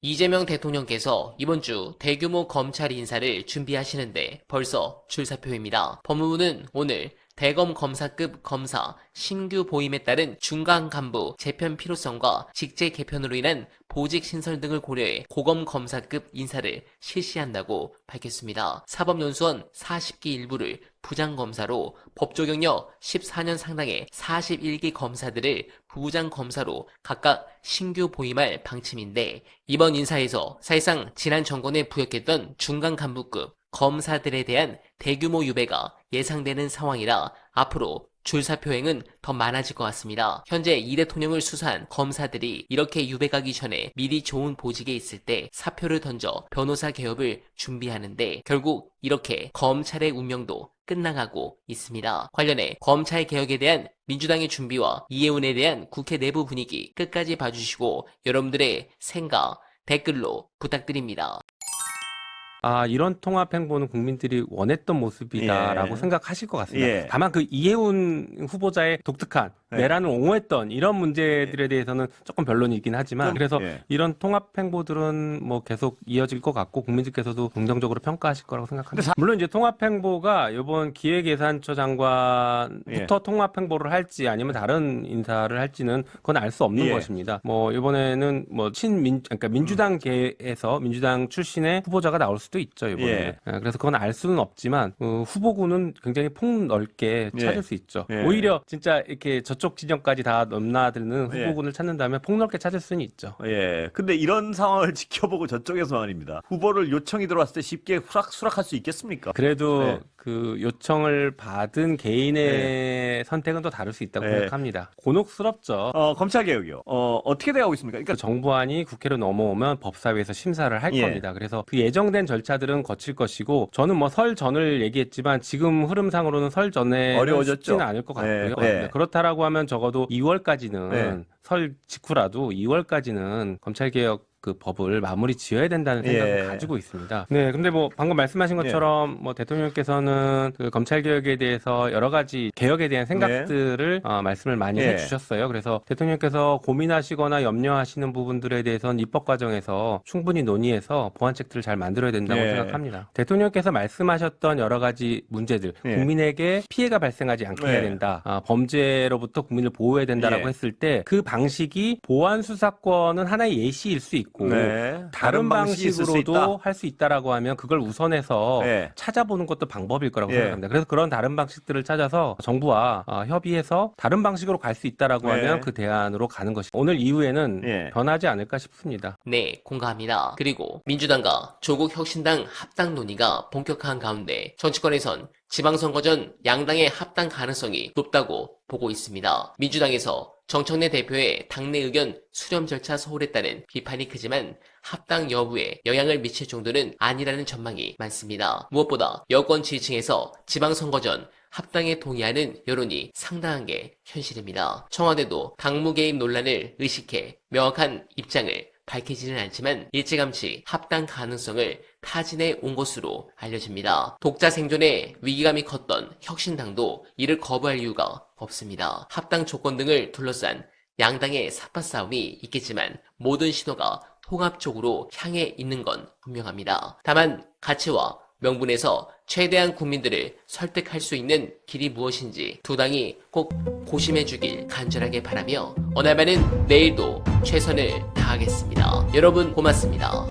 이재명 대통령께서 이번 주 대규모 검찰 인사를 준비하시는데 벌써 줄사표입니다. 법무부는 오늘 대검 검사급 검사 신규 보임에 따른 중간 간부 재편 필요성과 직제 개편으로 인한 보직 신설 등을 고려해 고검 검사급 인사를 실시한다고 밝혔습니다. 사법연수원 40기 일부를 부장검사로 법조경력 14년 상당의 41기 검사들을 부부장 검사로 각각 신규 보임할 방침인데, 이번 인사에서 사실상 지난 정권에 부역했던 중간 간부급 검사들에 대한 대규모 유배가 예상되는 상황이라 앞으로 줄사표행은 더 많아질 것 같습니다. 현재 이 대통령을 수사한 검사들이 이렇게 유배 가기 전에 미리 좋은 보직에 있을 때 사표를 던져 변호사 개업을 준비하는데, 결국 이렇게 검찰의 운명도 끝나가고 있습니다. 관련해 검찰 개혁에 대한 민주당의 준비와 이해운에 대한 국회 내부 분위기 끝까지 봐주시고 여러분들의 생각 댓글로 부탁드립니다. 이런 통합 행보는 국민들이 원했던 모습이다라고 생각하실 것 같습니다. 다만 그 이해운 후보자의 독특한 내란을 옹호했던 이런 문제들에 대해서는 조금 변론이긴 하지만, 그래서 이런 통합 행보들은 뭐 계속 이어질 것 같고 국민들께서도 긍정적으로 평가하실 거라고 생각합니다. 물론 이제 통합 행보가 이번 기획예산처 장관부터 통합 행보를 할지 아니면 다른 인사를 할지는 그건 알 수 없는 것입니다. 뭐 이번에는 뭐 그러니까 민주당계에서 민주당 출신의 후보자가 나올 수도 있죠, 이번에. 그래서 그건 알 수는 없지만 후보군은 굉장히 폭넓게 찾을 수 있죠. 오히려 진짜 이렇게 저쪽 진영까지 다 넘나드는 후보군을 찾는다면 폭넓게 찾을 수는 있죠. 근데 이런 상황을 지켜보고 저쪽에서 말입니다. 후보를 요청이 들어왔을 때 쉽게 수락할 수 있겠습니까? 그래도 그 요청을 받은 개인의 선택은 또 다를 수 있다고 생각합니다. 곤혹스럽죠. 검찰 개혁이요. 어떻게 돼가고 있습니까? 그러니까 그 정부안이 국회로 넘어오면 법사위에서 심사를 할 겁니다. 그래서 그 예정된 절차들은 거칠 것이고, 저는 뭐 설 전을 얘기했지만 지금 흐름상으로는 설 전에 쉽지는 않을 것 같고요. 그렇다라고 하면 적어도 2월까지는 설 직후라도 2월까지는 검찰개혁 그 법을 마무리 지어야 된다는 생각을 가지고 있습니다. 네, 근데 뭐 방금 말씀하신 것처럼 뭐 대통령께서는 그 검찰 개혁에 대해서 여러 가지 개혁에 대한 생각들을 말씀을 많이 해주셨어요. 그래서 대통령께서 고민하시거나 염려하시는 부분들에 대해서는 입법 과정에서 충분히 논의해서 보완책들을 잘 만들어야 된다고 생각합니다. 대통령께서 말씀하셨던 여러 가지 문제들, 국민에게 피해가 발생하지 않게 해야 된다, 범죄로부터 국민을 보호해야 된다라고 했을 때 그 방식이 보안 수사권은 하나의 예시일 수 있고 다른 방식으로도 할 수 있다라고 하면 그걸 우선해서 찾아보는 것도 방법일 거라고 생각합니다. 그래서 그런 다른 방식들을 찾아서 정부와 협의해서 다른 방식으로 갈 수 있다라고 하면 그 대안으로 가는 것이 오늘 이후에는 변하지 않을까 싶습니다. 네, 공감합니다. 그리고 민주당과 조국 혁신당 합당 논의가 본격화한 가운데 정치권에선 지방선거 전 양당의 합당 가능성이 높다고 보고 있습니다. 민주당에서 정청래 대표의 당내 의견 수렴 절차 소홀에 따른 비판이 크지만 합당 여부에 영향을 미칠 정도는 아니라는 전망이 많습니다. 무엇보다 여권 지지층에서 지방선거 전 합당에 동의하는 여론이 상당한 게 현실입니다. 청와대도 당무 개입 논란을 의식해 명확한 입장을 밝히지는 않지만 일찌감치 합당 가능성을 타진해 온 것으로 알려집니다. 독자 생존에 위기감이 컸던 혁신당도 이를 거부할 이유가 없습니다. 합당 조건 등을 둘러싼 양당의 삿바 싸움이 있겠지만 모든 신호가 통합 쪽으로 향해 있는 건 분명합니다. 다만 가치와 명분에서 최대한 국민들을 설득할 수 있는 길이 무엇인지 두 당이 꼭 고심해 주길 간절하게 바라며, 오늘만은 내일도 최선을 다하겠습니다. 여러분 고맙습니다.